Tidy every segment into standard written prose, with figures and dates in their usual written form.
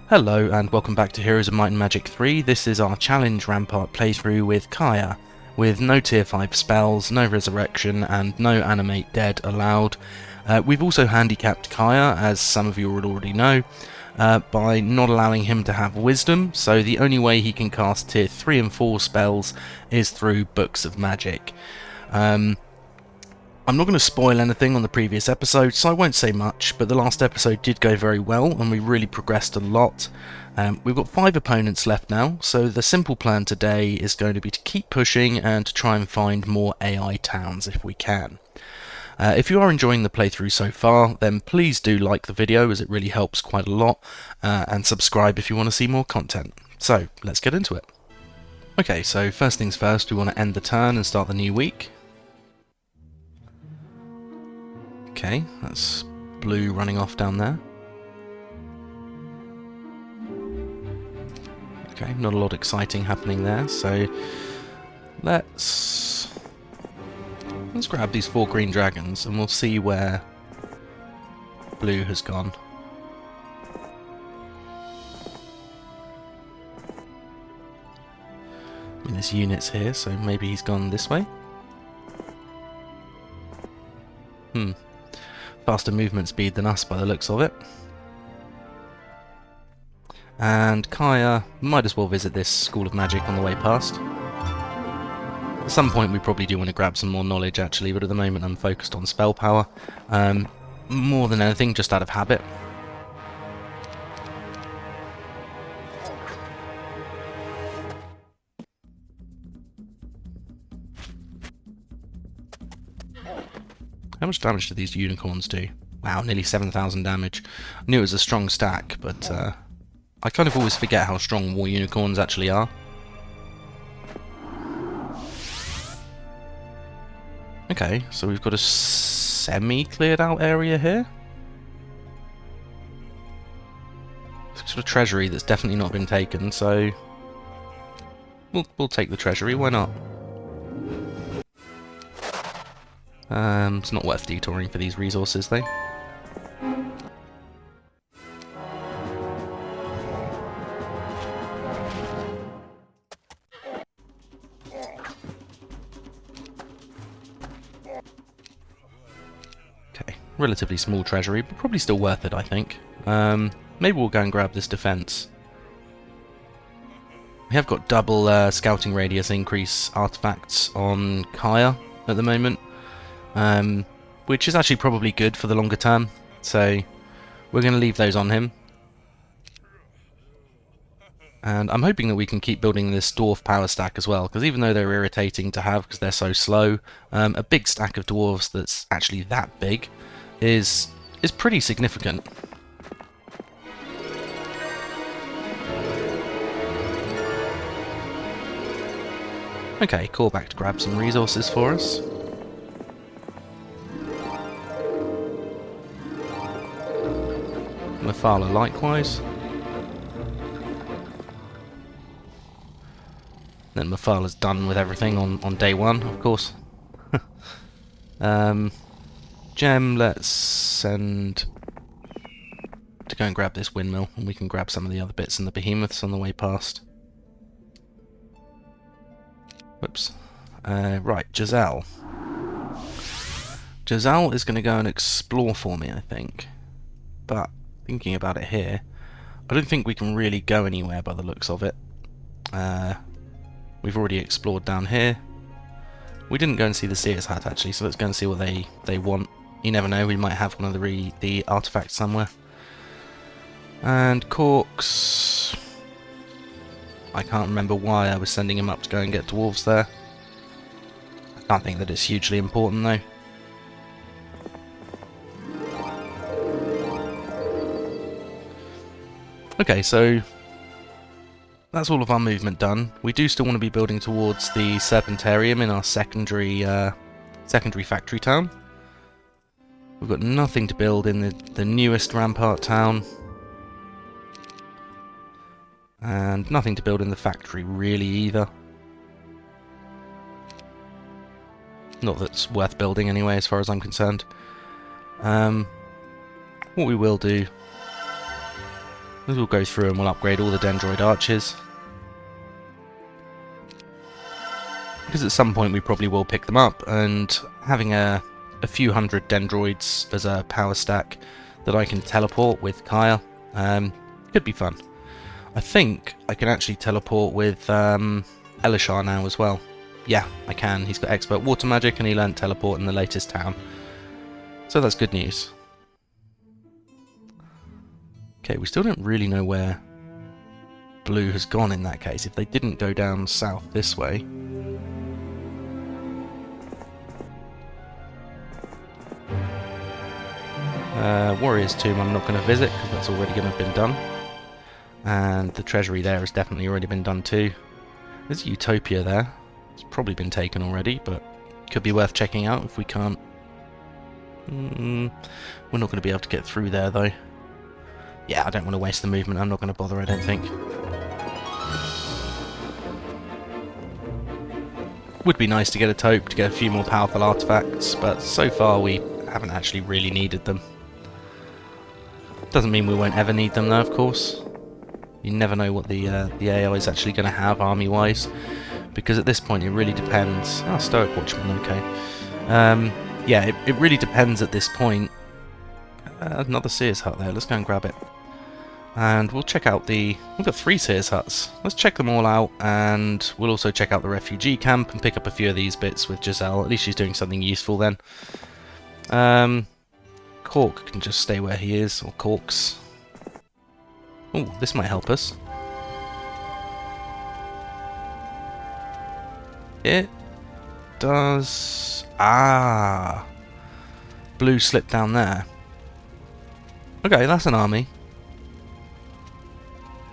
Hello and welcome back to Heroes of Might and Magic 3. This is our challenge rampart playthrough with Kyrre, with no tier 5 spells, no resurrection and no animate dead allowed. We've also handicapped Kyrre, as some of you would already know, by not allowing him to have wisdom, so the only way he can cast tier 3 and 4 spells is through books of magic. I'm not going to spoil anything on the previous episode, so I won't say much, but the last episode did go very well, and we really progressed a lot. We've got 5 opponents left now, so the simple plan today is going to be to keep pushing and to try and find more AI towns if we can. If you are enjoying the playthrough so far, then please do like the video, as it really helps quite a lot, and subscribe if you want to see more content. So, let's get into it. Okay, so first things first, we want to end the turn and start the new week. Okay, that's blue running off down there. Okay, not a lot exciting happening there, so let's grab these 4 green dragons and we'll see where blue has gone. I mean, there's units here, so maybe he's gone this way. Faster movement speed than us by the looks of it. And Kyrre might as well visit this School of Magic on the way past. At some point we probably do want to grab some more knowledge actually, but at the moment I'm focused on spell power. More than anything, just out of habit. How much damage do these unicorns do? Wow, nearly 7,000 damage. I knew it was a strong stack, but I kind of always forget how strong war unicorns actually are. Okay, so we've got a semi-cleared out area here. Sort of treasury that's definitely not been taken, so we'll take the treasury, why not? It's not worth detouring for these resources though. Okay, relatively small treasury, but probably still worth it, I think. Maybe we'll go and grab this defense. We have got double scouting radius increase artifacts on Kyrre at the moment. Which is actually probably good for the longer term, so we're going to leave those on him. And I'm hoping that we can keep building this dwarf power stack as well, because even though they're irritating to have because they're so slow, a big stack of dwarves that's actually that big is pretty significant. Okay, call back to grab some resources for us. Mephala likewise. Then Mephala's done with everything on day 1, of course. Gem, let's send to go and grab this windmill, and we can grab some of the other bits and the behemoths on the way past. Whoops. Right, Giselle. Giselle is going to go and explore for me, I think. But thinking about it here, I don't think we can really go anywhere by the looks of it. We've already explored down here. We didn't go and see the Seer's Hat actually, so let's go and see what they want. You never know, we might have one of the artifacts somewhere. And Corks, I can't remember why I was sending him up to go and get dwarves there. I can't think that it's hugely important though. Okay, so that's all of our movement done. We do still want to be building towards the Serpentarium in our secondary factory town. We've got nothing to build in the newest rampart town. And nothing to build in the factory really either. Not that's worth building anyway as far as I'm concerned. What we will do As we'll go through and we'll upgrade all the dendroid archers. Because at some point we probably will pick them up, and having a few hundred dendroids as a power stack that I can teleport with Kyrre could be fun. I think I can actually teleport with Elishar now as well. Yeah, I can. He's got expert water magic and he learned teleport in the latest town. So that's good news. Okay, we still don't really know where blue has gone in that case. If they didn't go down south this way. Warrior's Tomb I'm not going to visit because that's already going to have been done. And the treasury there has definitely already been done too. There's Utopia there. It's probably been taken already, but could be worth checking out if we can't. We're not going to be able to get through there though. Yeah, I don't want to waste the movement. I'm not going to bother, I don't think. Would be nice to get a taupe to get a few more powerful artifacts, but so far we haven't actually really needed them. Doesn't mean we won't ever need them though, of course. You never know what the AI is actually going to have army-wise, because at this point it really depends. Oh, Stoic Watchman, okay. Yeah, it really depends at this point. Another Seer's Hut there, let's go and grab it. And we'll check out we've got 3 Seer's Huts. Let's check them all out, and we'll also check out the refugee camp and pick up a few of these bits with Giselle. At least she's doing something useful then. Cork can just stay where he is, or Corks. Oh, this might help us. It does... Ah! Blue slipped down there. Okay, that's an army.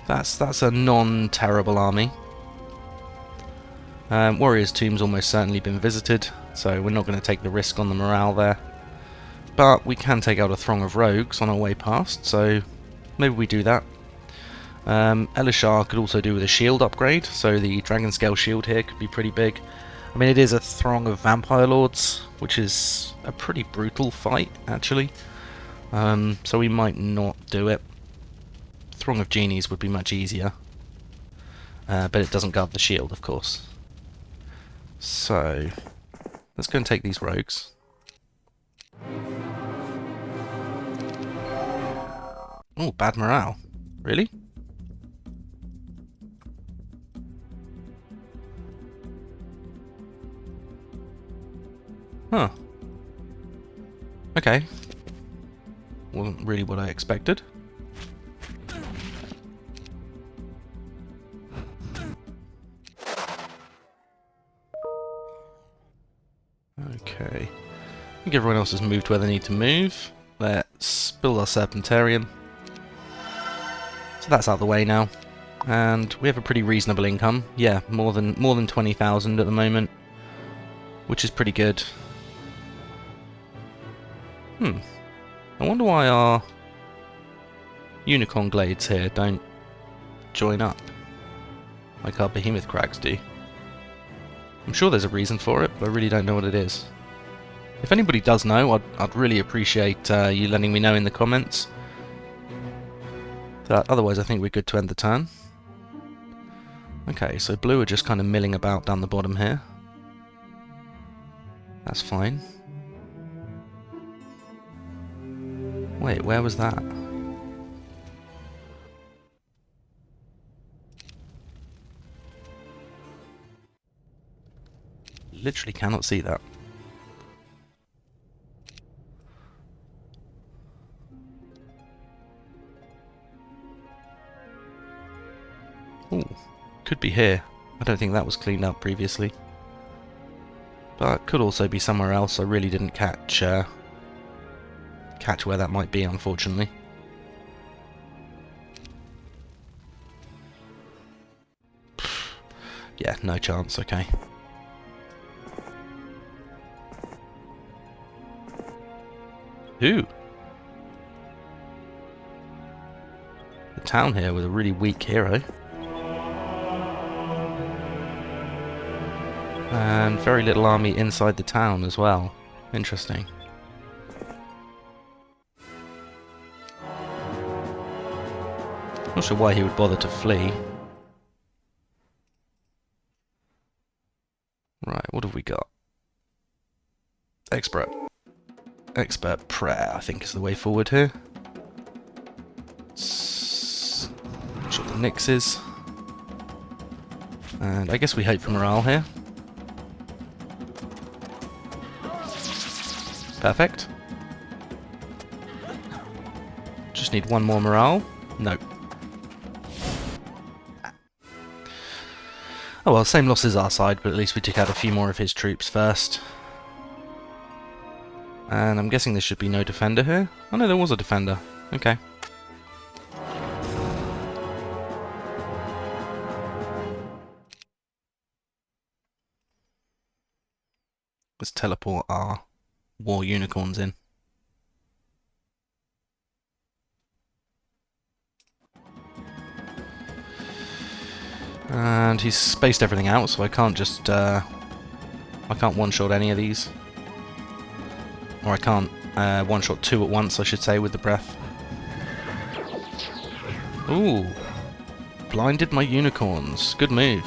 That's a non-terrible army. Warrior's Tomb's almost certainly been visited, so we're not going to take the risk on the morale there. But we can take out a throng of rogues on our way past, so maybe we do that. Elishar could also do with a shield upgrade, so the dragon scale shield here could be pretty big. I mean, it is a throng of vampire lords, which is a pretty brutal fight, actually. So we might not do it. Throng of genies would be much easier. But it doesn't guard the shield, of course. So, let's go and take these rogues. Oh, bad morale. Really? Huh. Okay. Wasn't really what I expected. Okay. I think everyone else has moved where they need to move. Let's build our Serpentarium. So that's out of the way now. And we have a pretty reasonable income. Yeah, more than 20,000 at the moment. Which is pretty good. I wonder why our Unicorn Glades here don't join up like our Behemoth Crags do. I'm sure there's a reason for it, but I really don't know what it is. If anybody does know, I'd really appreciate you letting me know in the comments. But otherwise, I think we're good to end the turn. Okay, so blue are just kind of milling about down the bottom here. That's fine. Wait, where was that? Literally cannot see that. Ooh, could be here. I don't think that was cleaned up previously. But could also be somewhere else. I really didn't catch where that might be, unfortunately. Yeah, no chance, okay. Ooh! The town here with a really weak hero. And very little army inside the town as well. Interesting. Not sure why he would bother to flee. Right, what have we got? Expert prayer, I think, is the way forward here. Not sure the Nyx is. And I guess we hope for morale here. Perfect. Just need one more morale. No. Oh well, same loss as our side, but at least we took out a few more of his troops first. And I'm guessing there should be no defender here. Oh no, there was a defender. Okay. Let's teleport our war unicorns in. And he's spaced everything out, so I can't just, I can't one-shot any of these. Or I can't one-shot two at once, I should say, with the breath. Ooh. Blinded my unicorns. Good move.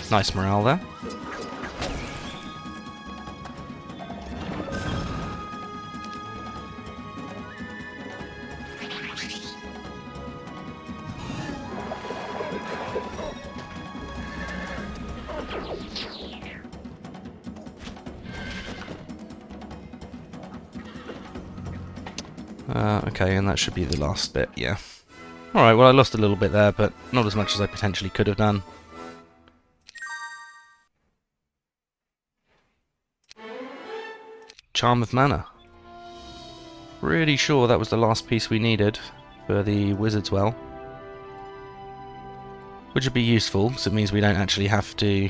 Nice morale there. Okay, and that should be the last bit, yeah. Alright, well I lost a little bit there, but not as much as I potentially could have done. Charm of Mana. Pretty sure that was the last piece we needed for the Wizard's Well. Which would be useful, because it means we don't actually have to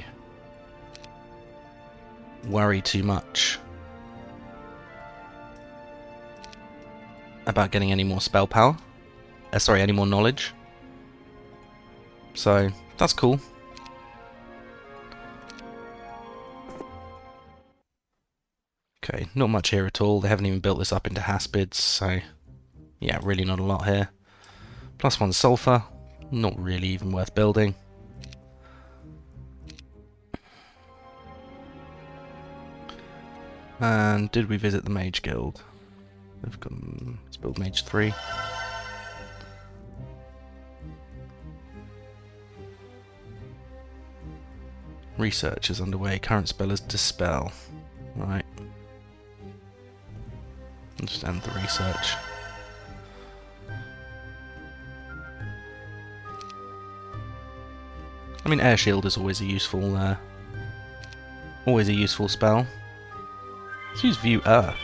worry too much about getting any more spell power. Sorry, any more knowledge. So, that's cool. Okay, not much here at all. They haven't even built this up into Haspids, so yeah, really not a lot here. +1 sulfur, not really even worth building. And did we visit the Mage Guild? We've got, let's build Mage 3. Research is underway. Current spell is Dispel. Right. I'll just end the research. I mean, Air Shield is always a useful spell. Let's use View Earth.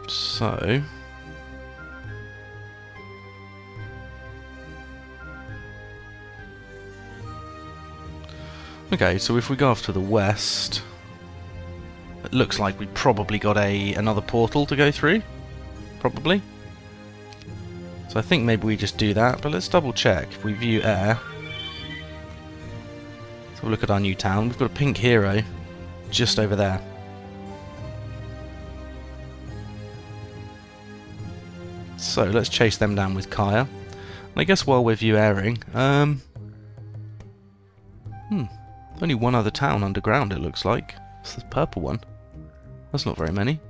So okay, so if we go off to the west, it looks like we probably got another portal to go through. Probably. So I think maybe we just do that, but let's double check. If we view air, let's have a look at our new town. We've got a pink hero just over there. So let's chase them down with Kyrre. And I guess while we're view airing, only one other town underground it looks like. It's the purple one. That's not very many.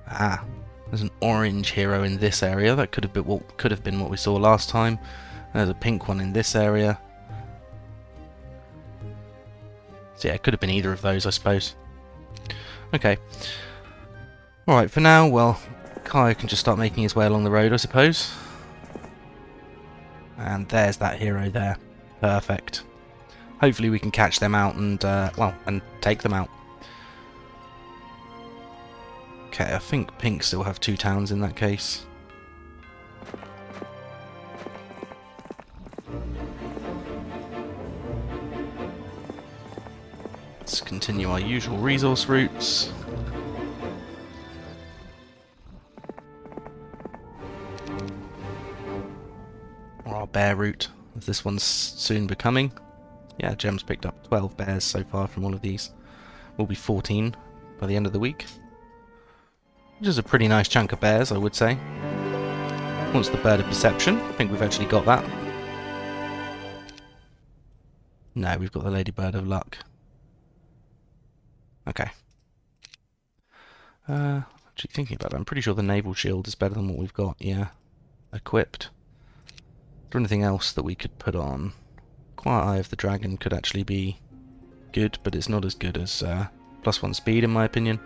Ah, there's an orange hero in this area. That could have been what we saw last time. There's a pink one in this area. So yeah, it could have been either of those, I suppose. Okay. Alright, for now, well, Kyrre can just start making his way along the road, I suppose. And there's that hero there. Perfect. Hopefully we can catch them out and, and take them out. Okay, I think Pink still have 2 towns in that case. Let's continue our usual resource routes. our bear route, as this one's soon becoming. Yeah, Gem's picked up 12 bears so far from all of these. Will be 14 by the end of the week. Which is a pretty nice chunk of bears, I would say. Wants the bird of perception. I think we've actually got that. No, we've got the ladybird of luck. Okay. Actually thinking about it, I'm pretty sure the naval shield is better than what we've got, yeah. Equipped. Is there anything else that we could put on? Quiet Eye of the Dragon could actually be good, but it's not as good as +1 speed in my opinion.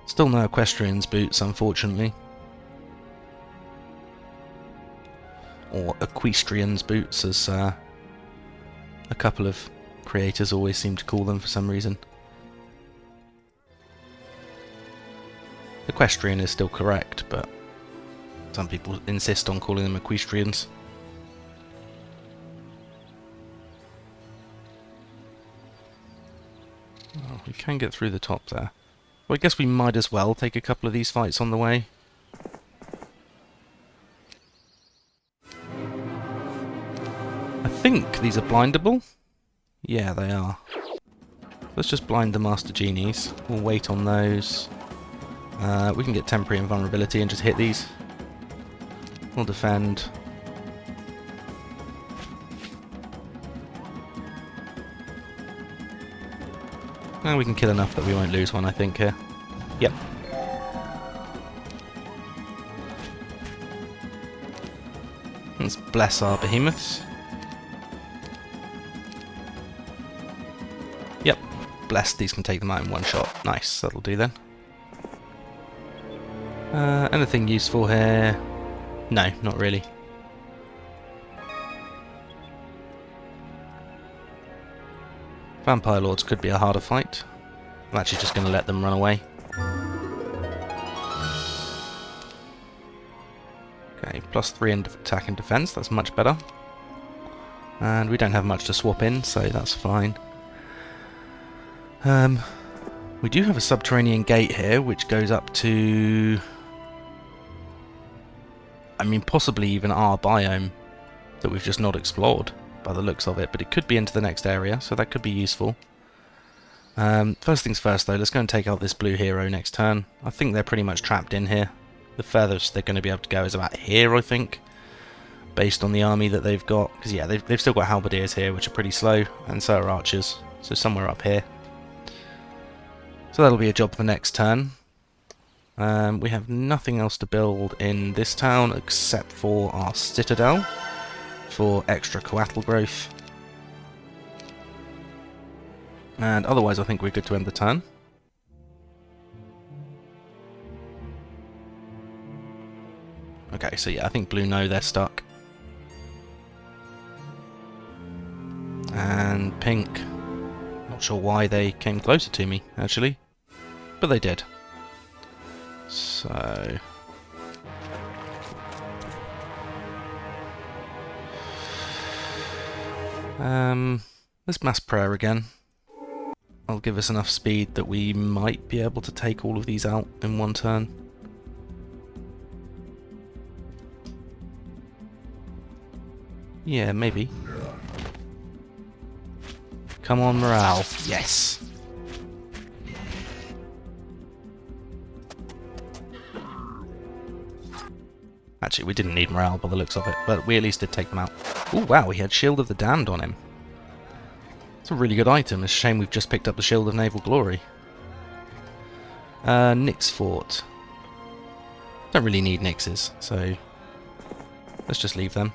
Still no Equestrian's boots, unfortunately. Or Equestrian's boots, as a couple of creators always seem to call them for some reason. Equestrian is still correct, but some people insist on calling them Equestrians. Oh, we can get through the top there. Well, I guess we might as well take a couple of these fights on the way. I think these are blindable. Yeah, they are. Let's just blind the Master Genies. We'll wait on those. We can get temporary invulnerability and just hit these. We'll defend. And we can kill enough that we won't lose one, I think, here. Yep. Let's bless our behemoths. Yep. Blessed, these can take them out in one shot. Nice, that'll do then. Anything useful here? No, not really. Vampire Lords could be a harder fight. I'm actually just going to let them run away. Okay, +3 in attack and defense, that's much better. And we don't have much to swap in, so that's fine. We do have a subterranean gate here, which goes up to... I mean, possibly even our biome that we've just not explored by the looks of it, but it could be into the next area, so that could be useful. First things first, though, let's go and take out this blue hero next turn. I think they're pretty much trapped in here. The furthest they're going to be able to go is about here, I think, based on the army that they've got. Because, yeah, they've still got halberdiers here, which are pretty slow, and so are archers, so somewhere up here. So that'll be a job for next turn. We have nothing else to build in this town except for our citadel for extra coatl growth. And otherwise I think we're good to end the turn. Okay, so yeah, I think blue know they're stuck. And pink, not sure why they came closer to me, actually, but they did. So... let's mass prayer again. I'll give us enough speed that we might be able to take all of these out in one turn. Yeah, maybe. Come on, morale. Yes! Actually, we didn't need morale by the looks of it, but we at least did take them out. Oh wow, he had Shield of the Damned on him. It's a really good item. It's a shame we've just picked up the Shield of Naval Glory. Nyx Fort. Don't really need Nyxes, so let's just leave them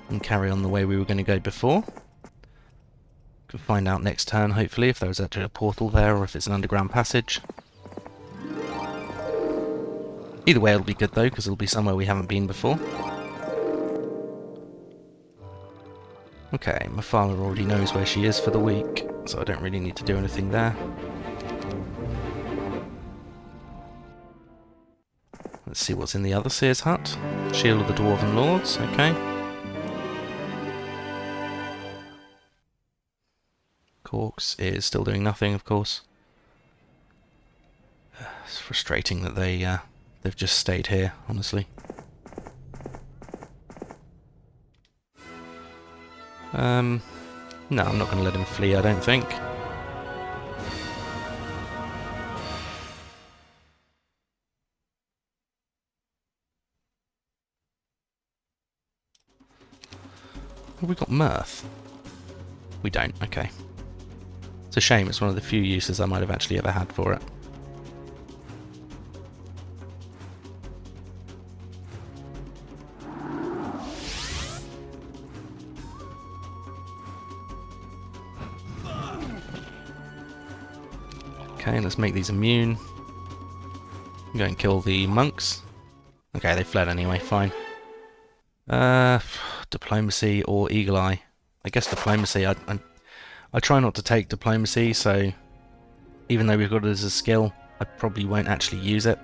and carry on the way we were going to go before. Can find out next turn, hopefully, if there was actually a portal there or if it's an underground passage. Either way, it'll be good though, because it'll be somewhere we haven't been before. Okay, my father already knows where she is for the week, so I don't really need to do anything there. Let's see what's in the other Seer's hut. Shield of the Dwarven Lords, okay. Corks is still doing nothing, of course. It's frustrating that they've just stayed here, honestly. No, I'm not going to let him flee, I don't think. Have we got mirth? We don't, okay. It's a shame, it's one of the few uses I might have actually ever had for it. Okay, let's make these immune. Go and kill the monks. Okay, they fled anyway, fine. Diplomacy or Eagle Eye? I guess diplomacy. I try not to take diplomacy, so even though we've got it as a skill, I probably won't actually use it.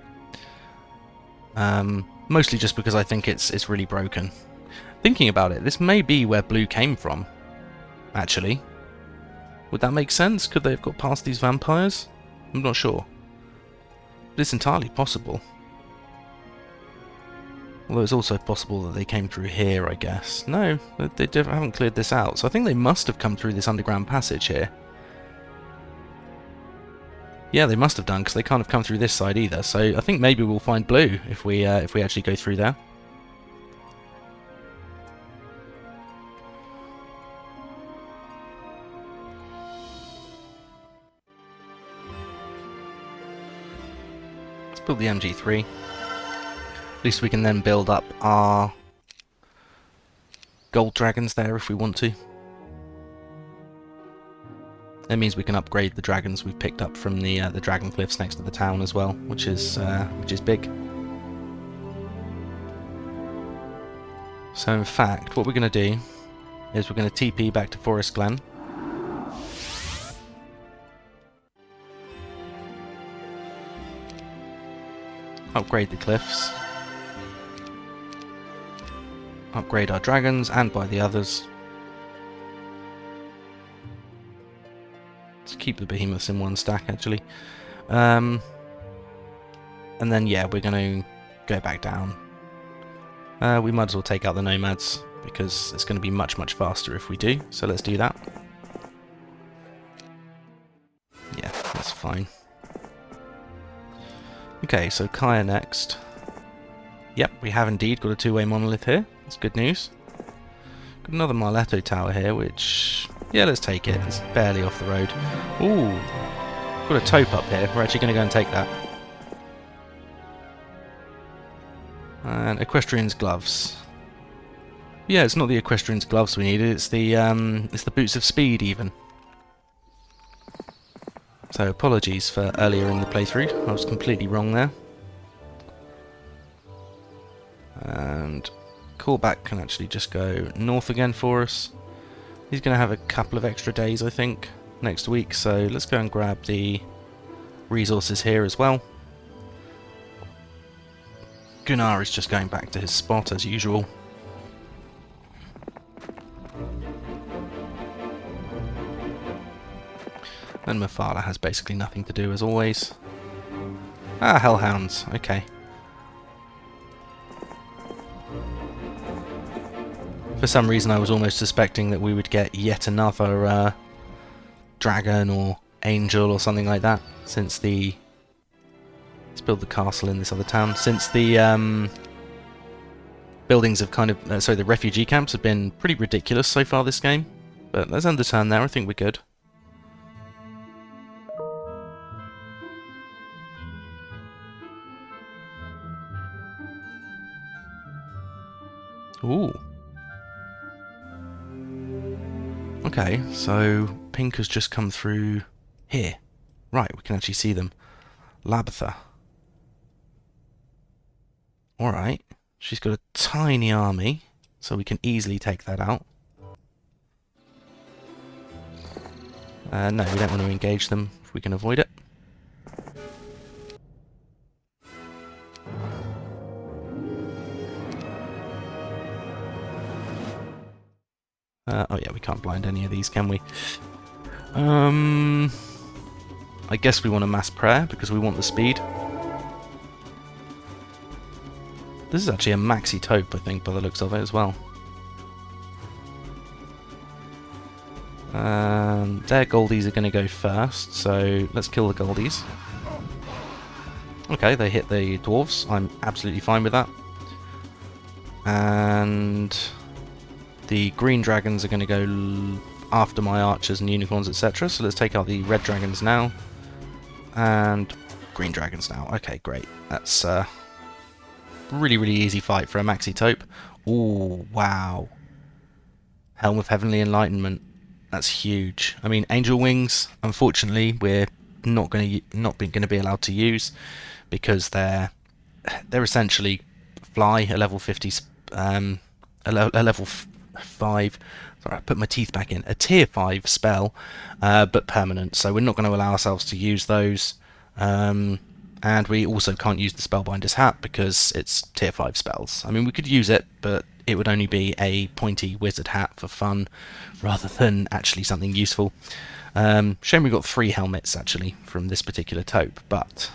Mostly just because I think it's really broken. Thinking about it, this may be where blue came from, actually. Would that make sense? Could they have got past these vampires? I'm not sure. But it's entirely possible. Although it's also possible that they came through here, I guess. No, they haven't cleared this out, so I think they must have come through this underground passage here. Yeah, they must have done, because they can't have come through this side either, so I think maybe we'll find blue if we actually go through there. Let's build the MG3. At least we can then build up our gold dragons there if we want to. That means we can upgrade the dragons we've picked up from the dragon cliffs next to the town as well, which is big. So in fact, what we're going to do is we're going to TP back to Forest Glen. Upgrade the cliffs. Upgrade our dragons and buy the others. Let's keep the behemoths in one stack actually. And then yeah, we're going to go back down. We might as well take out the nomads because it's going to be much faster if we do. So let's do that. Yeah, that's fine. Okay, so Kyrre next. Yep, we have indeed got a two-way monolith here. That's good news. Got another Marletto tower here, which... yeah, let's take it. It's barely off the road. Ooh, got a taupe up here. We're actually going to go and take that. And Equestrian's gloves. Yeah, it's not the Equestrian's gloves we needed. It's the boots of speed even. So apologies for earlier in the playthrough. I was completely wrong there. And Callback can actually just go north again for us. He's going to have a couple of extra days, I think, next week. So let's go and grab the resources here as well. Gunnar is just going back to his spot as usual. And Mephala has basically nothing to do as always. Ah, Hellhounds, okay. For some reason I was almost suspecting that we would get yet another dragon or angel or something like that, since the... let's build the castle in this other town. Since the buildings have kind of... sorry, the refugee camps have been pretty ridiculous so far this game. But let's end the turn there, I think we're good. Ooh. Okay, so pink has just come through here. Right, we can actually see them. Labatha. Alright, she's got a tiny army, so we can easily take that out. No, we don't want to engage them if we can avoid it. Oh yeah, we can't blind any of these, can we? I guess we want a mass prayer because we want the speed. This is actually a maxi taupe, I think, by the looks of it as well. Their goldies are going to go first, so let's kill the goldies. Okay, they hit the dwarves. I'm absolutely fine with that. And the green dragons are going to go after my archers and unicorns, etc. So let's take out the red dragons now. And green dragons now. Okay, great. That's really, really easy fight for a maxi taupe. Ooh, wow. Helm of Heavenly Enlightenment. That's huge. I mean, angel wings, unfortunately, we're not going to be allowed to use because they're essentially fly, a level 50, a level 5. Sorry, I put my teeth back in. A tier 5 spell, but permanent. So we're not going to allow ourselves to use those. And we also can't use the Spellbinder's Hat because it's tier 5 spells. I mean, we could use it, but it would only be a pointy wizard hat for fun rather than actually something useful. Shame we got 3 helmets actually from this particular taupe, but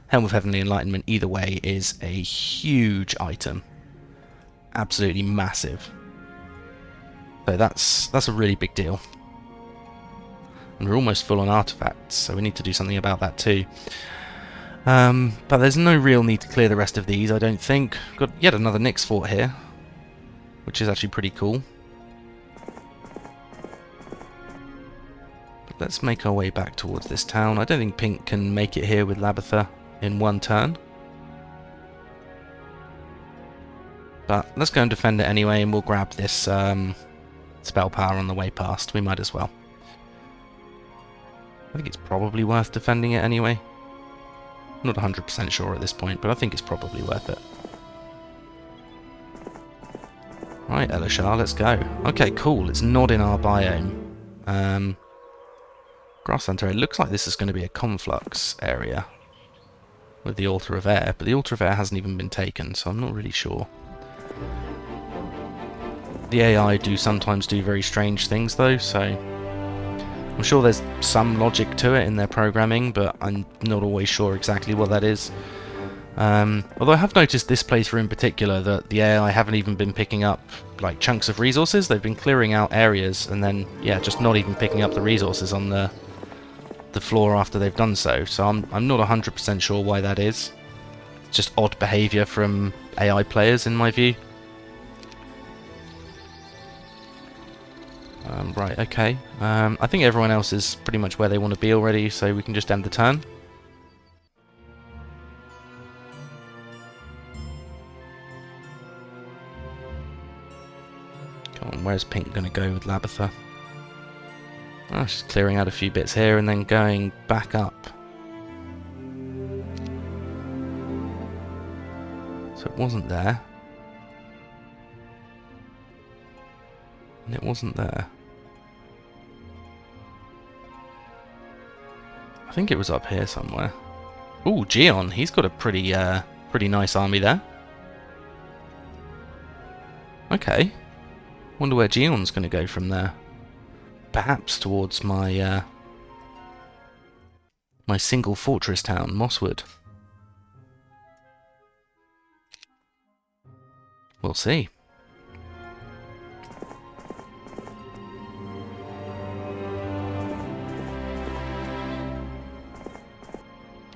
Helm of Heavenly Enlightenment either way is a huge item. Absolutely massive. So that's a really big deal. And we're almost full on artifacts, so we need to do something about that too. But there's no real need to clear the rest of these, I don't think. Got yet another Nyx fort here, which is actually pretty cool. But let's make our way back towards this town. I don't think Pink can make it here with Labitha in one turn. But let's go and defend it anyway, and we'll grab this spell power on the way past. We might as well. I think it's probably worth defending it anyway. Not 100% sure at this point, but I think it's probably worth it. Right, Elishar, let's go. Okay, cool. It's not in our biome. Grassland area. It looks like this is going to be a conflux area with the Altar of Air, but the Altar of Air hasn't even been taken, so I'm not really sure. The AI do sometimes do very strange things, though, so I'm sure there's some logic to it in their programming, but I'm not always sure exactly what that is. Although I have noticed this playthrough in particular that the AI haven't even been picking up like chunks of resources. They've been clearing out areas and then, yeah, just not even picking up the resources on the floor after they've done so. So I'm not 100% sure why that is. It's just odd behaviour from AI players, in my view. Right, okay. I think everyone else is pretty much where they want to be already, so we can just end the turn. Come on, where's Pink going to go with Labitha? Oh, she's clearing out a few bits here and then going back up. So it wasn't there. And it wasn't there. I think it was up here somewhere. Ooh, Gion, he's got a pretty nice army there. Okay. Wonder where Gion's going to go from there. Perhaps towards my my single fortress town, Mosswood. We'll see.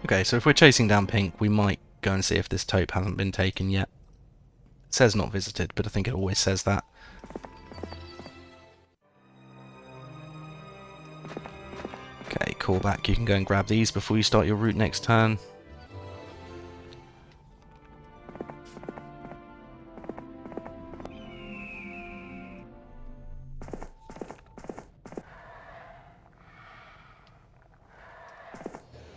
Okay, so if we're chasing down Pink, we might go and see if this taupe hasn't been taken yet. It says not visited, but I think it always says that. Okay, call back. You can go and grab these before you start your route next turn.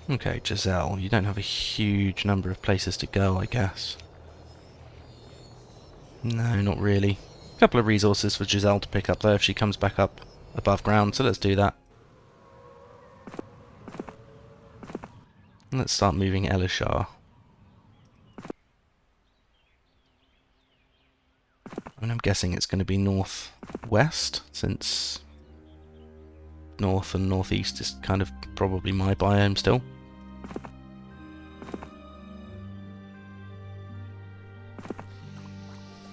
Okay, Giselle, you don't have a huge number of places to go, I guess. No, not really. A couple of resources for Giselle to pick up though if she comes back up above ground, so let's do that. And let's start moving Elishar. And I'm guessing it's going to be northwest, since north and northeast is kind of probably my biome still.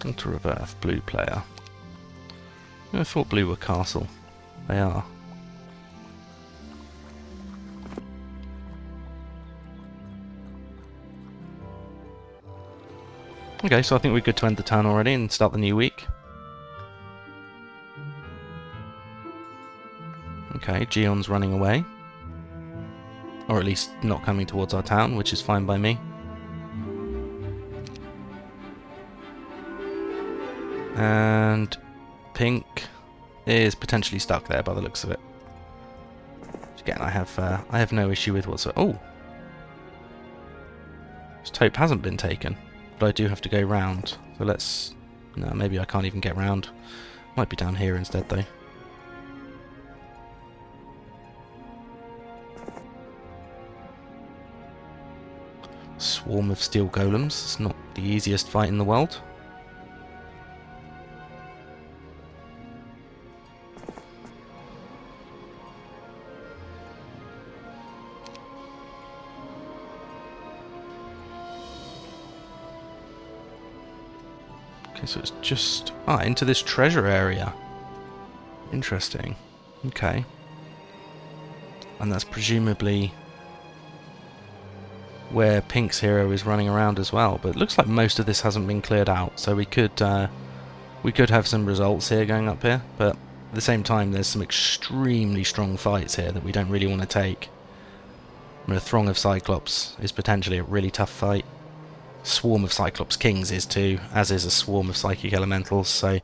Altar of Earth, blue player. I thought blue were castle. They are. Okay, so I think we're good to end the turn already and start the new week. Okay, Geon's running away. Or at least not coming towards our town, which is fine by me. And Pink is potentially stuck there by the looks of it. Which again, I have no issue with whatsoever. Oh! This taupe hasn't been taken, but I do have to go round. So let's... No, maybe I can't even get round. Might be down here instead, though. Swarm of steel golems. It's not the easiest fight in the world. Okay, so it's just... into this treasure area. Interesting. Okay. And that's presumably where Pink's hero is running around as well. But it looks like most of this hasn't been cleared out, so we could have some results here going up here. But at the same time, there's some extremely strong fights here that we don't really want to take. I mean, a Throng of Cyclops is potentially a really tough fight. Swarm of Cyclops Kings is too, as is a swarm of Psychic Elementals, so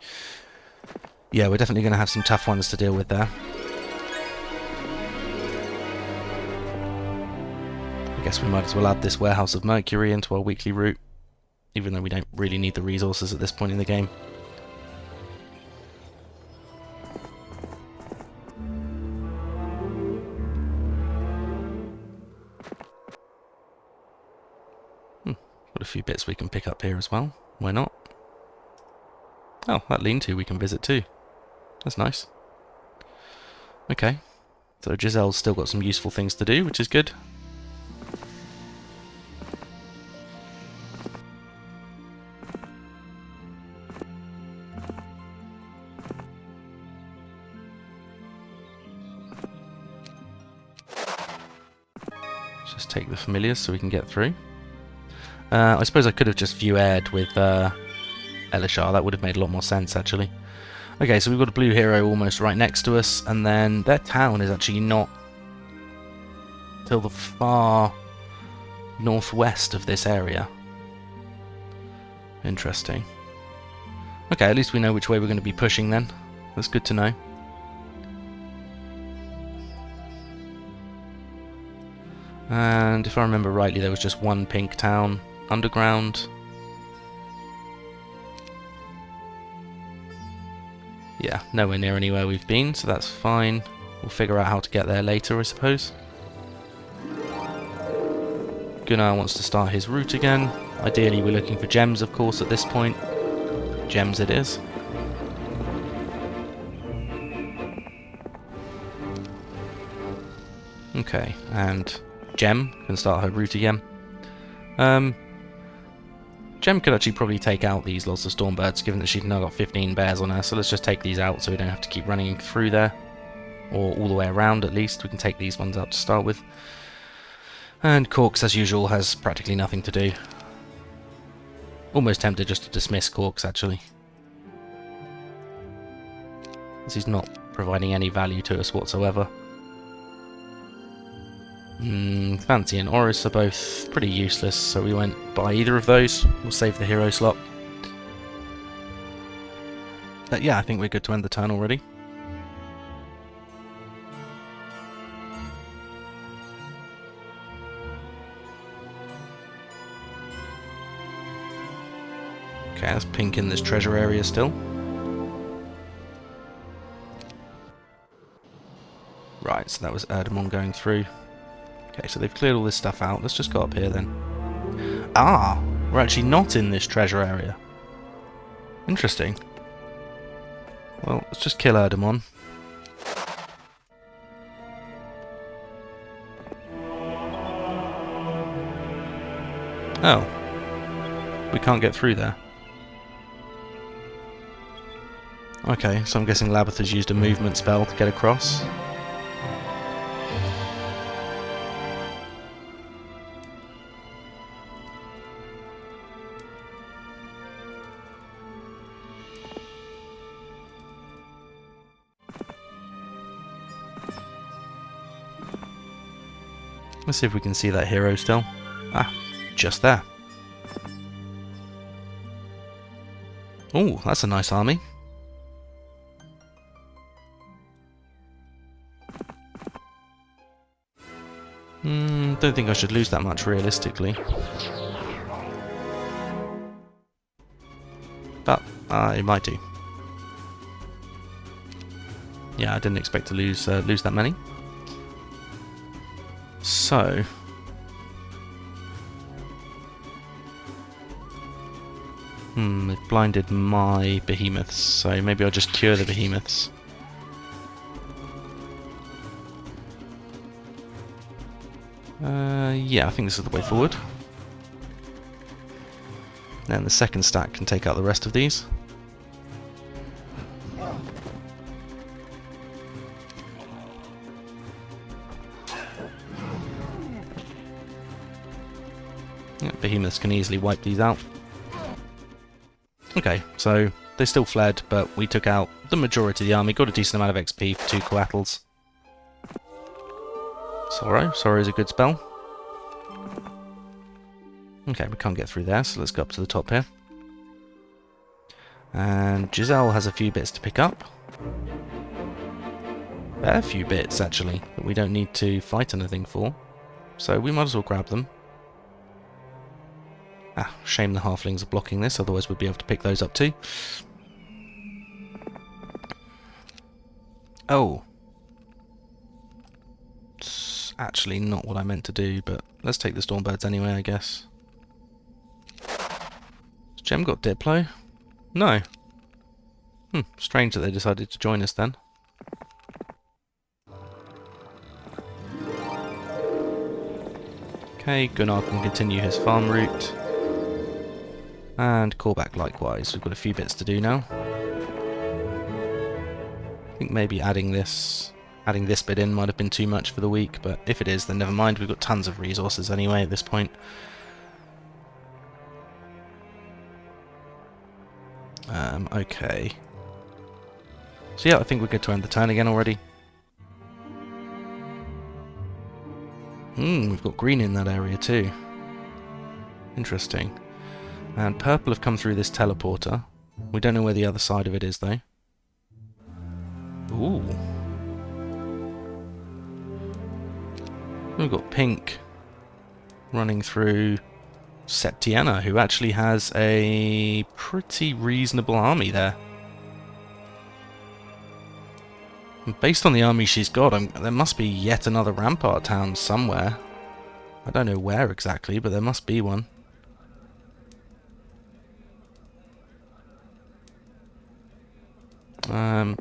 yeah, we're definitely going to have some tough ones to deal with there. I guess we might as well add this Warehouse of Mercury into our weekly route, even though we don't really need the resources at this point in the game. Got a few bits we can pick up here as well. Why not? Oh, that lean-to we can visit too. That's nice. Okay. So Giselle's still got some useful things to do, which is good. Let's just take the familiars so we can get through. I suppose I could have just view-aired with Elishar. That would have made a lot more sense, actually. Okay, so we've got a blue hero almost right next to us, and then their town is actually not till the far northwest of this area. Interesting. Okay, at least we know which way we're going to be pushing then. That's good to know. And if I remember rightly, there was just one pink town underground. Yeah, nowhere near anywhere we've been, so that's fine. We'll figure out how to get there later, I suppose. Gunnar wants to start his route again. Ideally, we're looking for gems, of course, at this point. Gems it is. Okay, and Gem can start her route again. Gem could actually probably take out these lots of Stormbirds, given that she's now got 15 bears on her, so let's just take these out so we don't have to keep running through there. Or all the way around, at least. We can take these ones out to start with. And Corks, as usual, has practically nothing to do. Almost tempted just to dismiss Corks, actually. As he's not providing any value to us whatsoever. Fancy and Oris are both pretty useless, so we won't buy either of those. We'll save the hero slot. But yeah, I think we're good to end the turn already. Okay, that's pink in this treasure area still. Right, so that was Erdemon going through. Okay, so they've cleared all this stuff out. Let's just go up here then. Ah! We're actually not in this treasure area. Interesting. Well, let's just kill Erdemon. Oh. We can't get through there. Okay, so I'm guessing Labeth has used a movement spell to get across. Let's see if we can see that hero still. Ah, just there. Oh, that's a nice army. Don't think I should lose that much realistically. But I might do. Yeah, I didn't expect to lose that many. So, they've blinded my behemoths, so maybe I'll just cure the behemoths. Yeah, I think this is the way forward. Then the second stack can take out the rest of these. Yeah, behemoths can easily wipe these out. Okay, so they still fled, but we took out the majority of the army, got a decent amount of XP for 2 coatls. Sorrow is a good spell. Okay, we can't get through there, so let's go up to the top here. And Giselle has a few bits to pick up. A few bits, actually, that we don't need to fight anything for. So we might as well grab them. Ah, shame the halflings are blocking this, otherwise we'd be able to pick those up too. Oh. It's actually not what I meant to do, but let's take the Stormbirds anyway, I guess. Has Gem got Diplo? No. Strange that they decided to join us then. Okay, Gunnar can continue his farm route. And Corback likewise. We've got a few bits to do now. I think maybe adding this bit in might have been too much for the week, but if it is, then never mind. We've got tons of resources anyway at this point. Okay. So yeah, I think we're good to end the turn again already. We've got green in that area too. Interesting. And purple have come through this teleporter. We don't know where the other side of it is though. Ooh. We've got pink running through Septiana, who actually has a pretty reasonable army there. And based on the army she's got, there must be yet another rampart town somewhere. I don't know where exactly, but there must be one.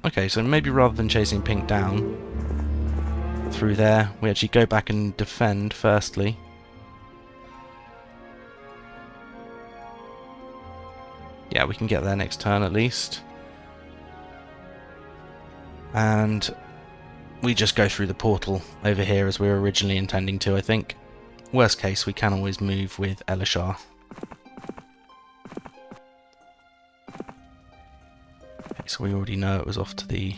Okay, so maybe rather than chasing pink down through there, we actually go back and defend firstly. Yeah, we can get there next turn at least. And we just go through the portal over here as we were originally intending to, I think. Worst case, we can always move with Elishar. Okay, so we already know it was off to the...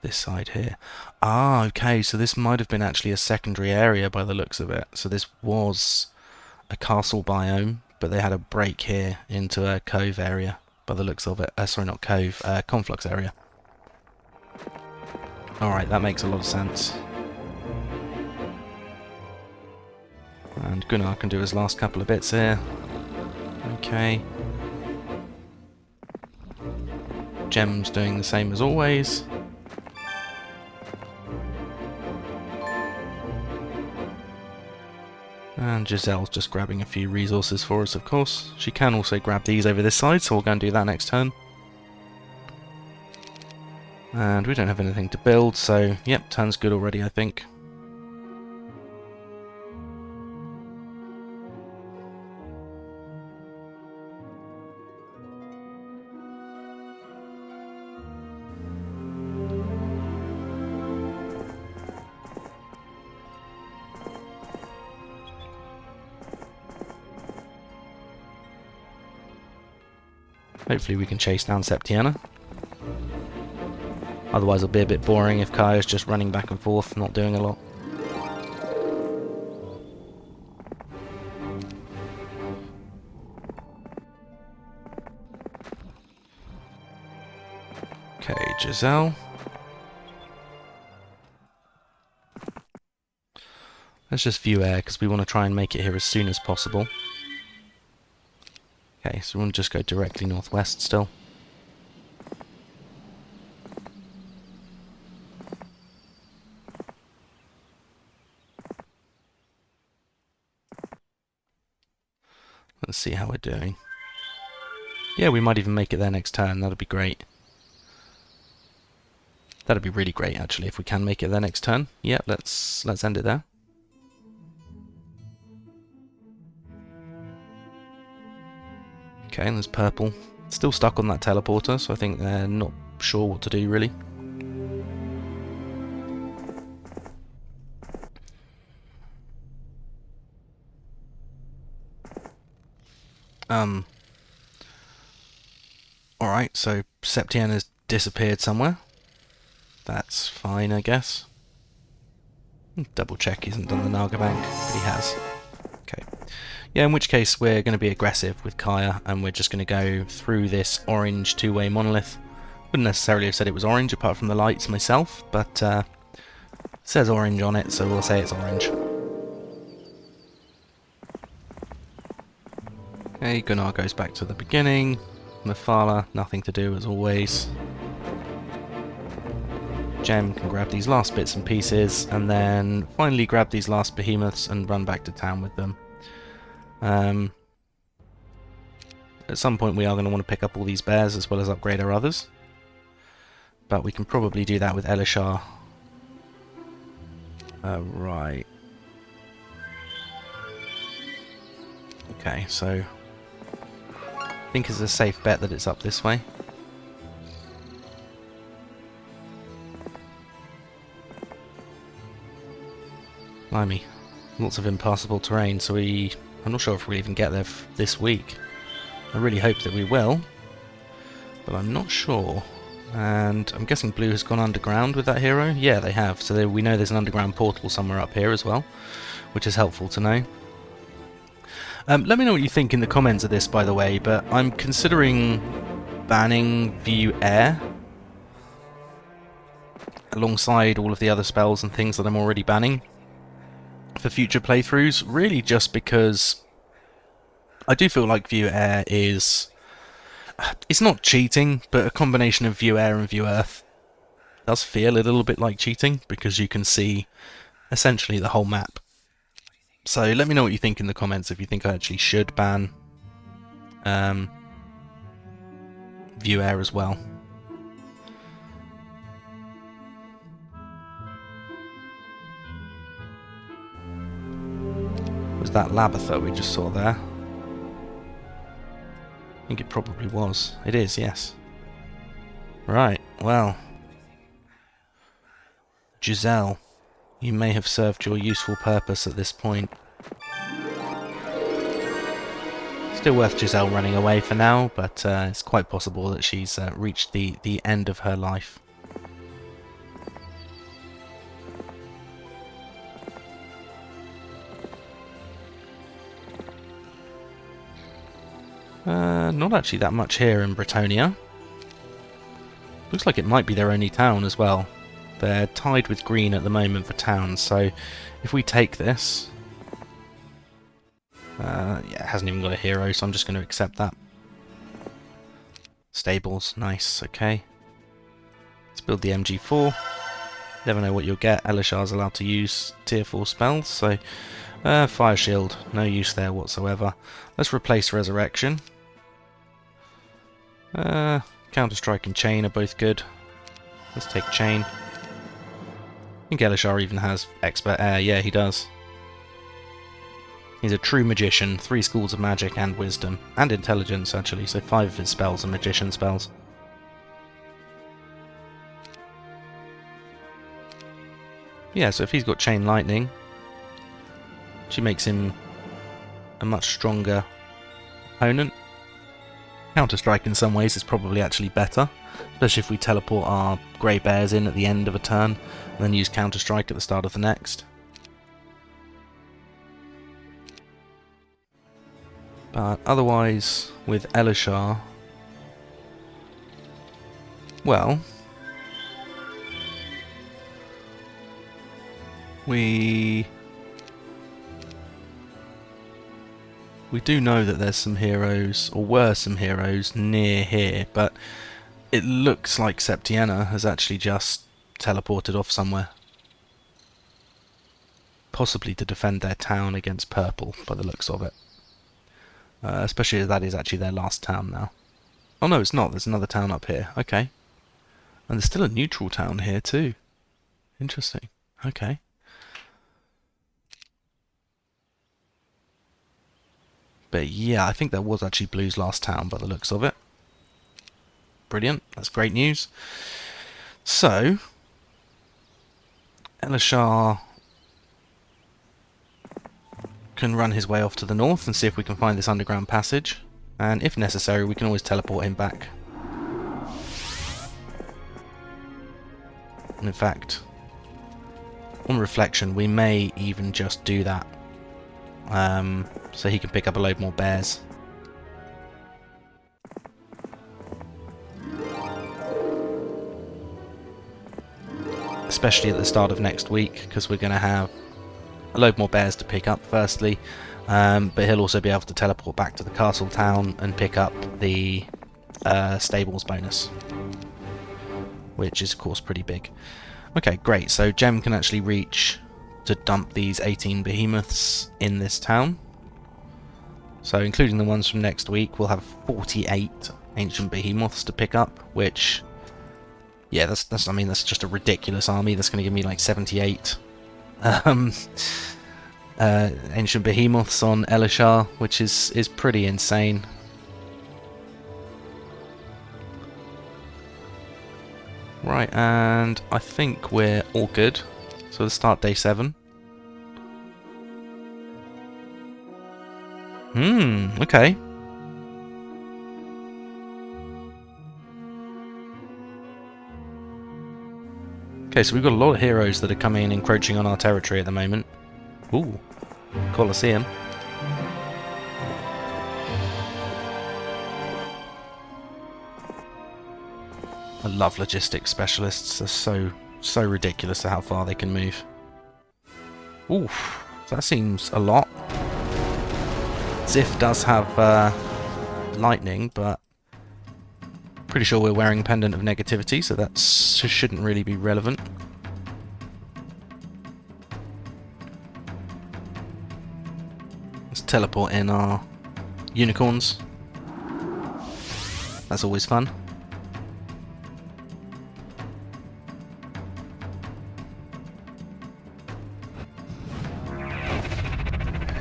this side here. Ah, okay, so this might have been actually a secondary area by the looks of it. So this was a castle biome, but they had a break here into a cove area by the looks of it. Sorry, not cove, conflux area. Alright, that makes a lot of sense. And Gunnar can do his last couple of bits here. Okay. Gem's doing the same as always. And Giselle's just grabbing a few resources for us, of course. She can also grab these over this side, so we'll go and do that next turn. And we don't have anything to build, so yep, turn's good already, I think. Hopefully we can chase down Septiana. Otherwise it'll be a bit boring if Kyrre's just running back and forth, not doing a lot. Okay, Giselle. Let's just view air, because we want to try and make it here as soon as possible. Okay, so we want to just go directly northwest still. Let's see how we're doing. Yeah, we might even make it there next turn. That'd be great. That'd be really great, actually, if we can make it there next turn. Yeah, let's end it there. Okay, and there's purple. Still stuck on that teleporter, so I think they're not sure what to do, really. Alright, so Septiana's disappeared somewhere. That's fine, I guess. Double check he hasn't done the Naga Bank, but he has. Okay. Yeah, in which case we're going to be aggressive with Kyrre, and we're just going to go through this orange two-way monolith. Wouldn't necessarily have said it was orange, apart from the lights myself, but it says orange on it, so we'll say it's orange. Okay, Gunnar goes back to the beginning. Mephala, nothing to do as always. Gem can grab these last bits and pieces, and then finally grab these last behemoths and run back to town with them. At some point we are going to want to pick up all these bears as well as upgrade our others. But we can probably do that with Elishar. Right. Okay, so I think it's a safe bet that it's up this way. Blimey. Lots of impassable terrain, so I'm not sure if we'll even get there this week. I really hope that we will, but I'm not sure. And I'm guessing Blue has gone underground with that hero? Yeah, they have. So we know there's an underground portal somewhere up here as well, which is helpful to know. Let me know what you think in the comments of this, by the way, but I'm considering banning View Air alongside all of the other spells and things that I'm already banning for future playthroughs, really just because I do feel like View Air is... It's not cheating, but a combination of View Air and View Earth does feel a little bit like cheating, because you can see essentially the whole map. So let me know what you think in the comments, if you think I actually should ban View Air as well. Was that Labatha we just saw there? I think it probably was. It is, yes. Right, well. Giselle, you may have served your useful purpose at this point. Still worth Giselle running away for now, but it's quite possible that she's reached the end of her life. Not actually that much here in Bretonnia. Looks like it might be their only town as well. They're tied with green at the moment for towns, so if we take this... yeah, it hasn't even got a hero, so I'm just going to accept that. Stables, nice, okay. Let's build the MG4. Never know what you'll get. Elishar's allowed to use tier 4 spells, so... Fire Shield, no use there whatsoever. Let's replace Resurrection. Counter-Strike and Chain are both good. Let's take Chain. I think Elishar even has Expert Air. Yeah, he does. He's a true magician. 3 schools of magic and wisdom. And intelligence, actually. So 5 of his spells are magician spells. Yeah, so if he's got Chain Lightning, she makes him a much stronger opponent. Counter-Strike in some ways is probably actually better, especially if we teleport our grey bears in at the end of a turn and then use Counter-Strike at the start of the next. But otherwise, with Elishar, well, we do know that there's some heroes, or were some heroes, near here, but it looks like Septiana has actually just teleported off somewhere. Possibly to defend their town against purple, by the looks of it. Especially as that is actually their last town now. Oh no, it's not. There's another town up here. Okay. And there's still a neutral town here too. Interesting. Okay. But yeah, I think that was actually Blue's last town by the looks of it. Brilliant. That's great news. So, Elishar can run his way off to the north and see if we can find this underground passage. And if necessary, we can always teleport him back. And in fact, on reflection, we may even just do that. So he can pick up a load more bears. Especially at the start of next week, because we're going to have a load more bears to pick up firstly, but he'll also be able to teleport back to the castle town and pick up the stables bonus, which is of course pretty big. Okay, great, so Gem can actually reach to dump these 18 behemoths in this town. So including the ones from next week, we'll have 48 ancient behemoths to pick up, which, yeah, that's just a ridiculous army. That's going to give me like 78 ancient behemoths on Elishar, which is pretty insane. Right, and I think we're all good. So let's start day 7. Okay. Okay, so we've got a lot of heroes that are coming and encroaching on our territory at the moment. Ooh, Colosseum. I love logistics specialists. They're so ridiculous at how far they can move. Oof, that seems a lot. Ziff does have lightning, but pretty sure we're wearing Pendant of Negativity, so that shouldn't really be relevant. Let's teleport in our unicorns. That's always fun.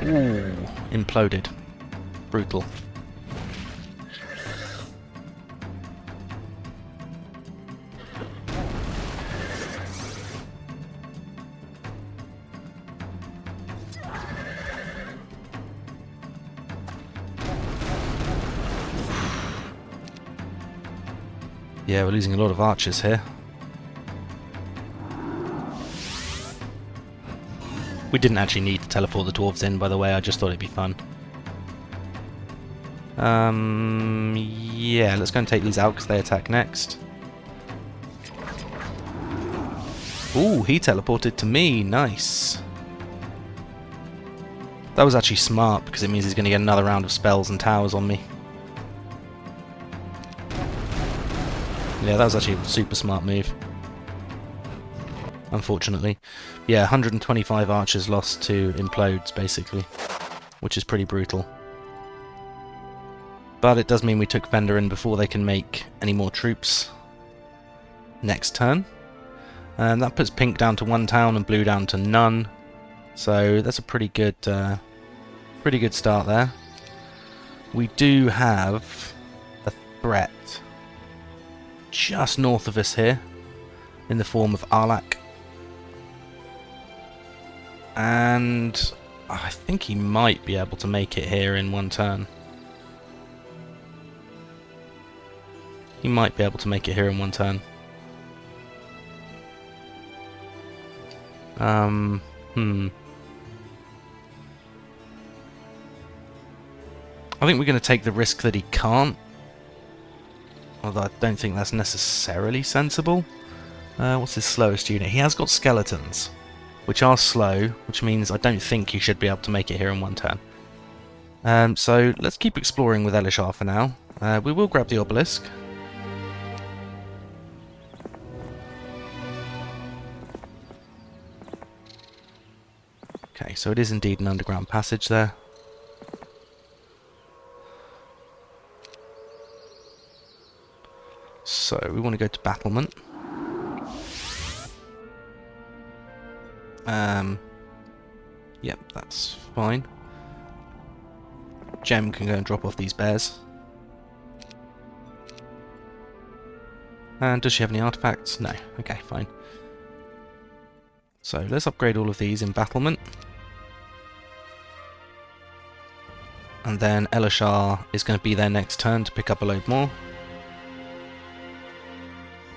Ooh, imploded. Brutal. Yeah, we're losing a lot of archers here. We didn't actually need to teleport the dwarves in, by the way, I just thought it'd be fun. Yeah, let's go and take these out because they attack next. Ooh, he teleported to me, nice. That was actually smart because it means he's going to get another round of spells and towers on me. Yeah, that was actually a super smart move. Unfortunately. Yeah, 125 archers lost to implodes, basically. Which is pretty brutal. But it does mean we took Fender in before they can make any more troops next turn. And that puts pink down to 1 town and blue down to none. So that's a pretty good start there. We do have a threat just north of us here in the form of Arlak. And I think he might be able to make it here in 1 turn. He might be able to make it here in one turn. I think we're going to take the risk that he can't. Although I don't think that's necessarily sensible. What's his slowest unit? He has got skeletons, which are slow, which means I don't think he should be able to make it here in one turn. So let's keep exploring with Elishar for now. We will grab the obelisk. Okay, so it is indeed an underground passage there. So we want to go to battlement. Yep, that's fine. Gem can go and drop off these bears. And does she have any artifacts? No. Okay, fine. So let's upgrade all of these in battlement. And then Elishar is going to be there next turn to pick up a load more.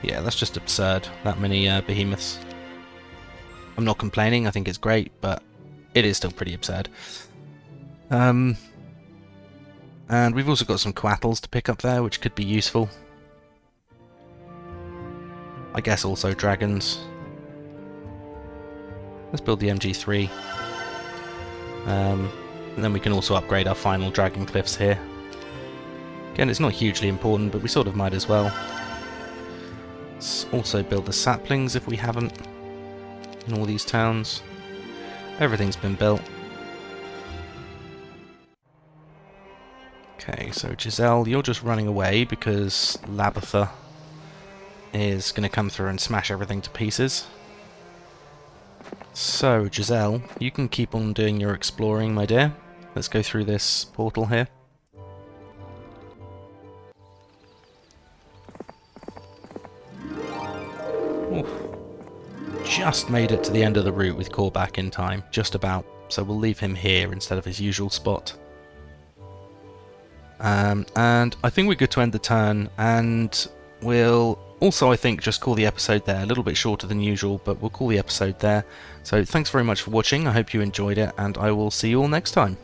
Yeah, that's just absurd, that many behemoths. I'm not complaining, I think it's great, but it is still pretty absurd. And we've also got some coatls to pick up there, which could be useful. I guess also dragons. Let's build the MG3. And then we can also upgrade our final dragon cliffs here. Again, it's not hugely important, but we sort of might as well. Let's also build the saplings if we haven't in all these towns. Everything's been built. Okay, so Giselle, you're just running away because Labatha is going to come through and smash everything to pieces. So, Giselle, you can keep on doing your exploring, my dear. Let's go through this portal here. Oof. Just made it to the end of the route with Kor'bak in time, just about. So we'll leave him here instead of his usual spot. And I think we're good to end the turn, and we'll also, I think, just call the episode there. A little bit shorter than usual, but we'll call the episode there. So thanks very much for watching, I hope you enjoyed it, and I will see you all next time.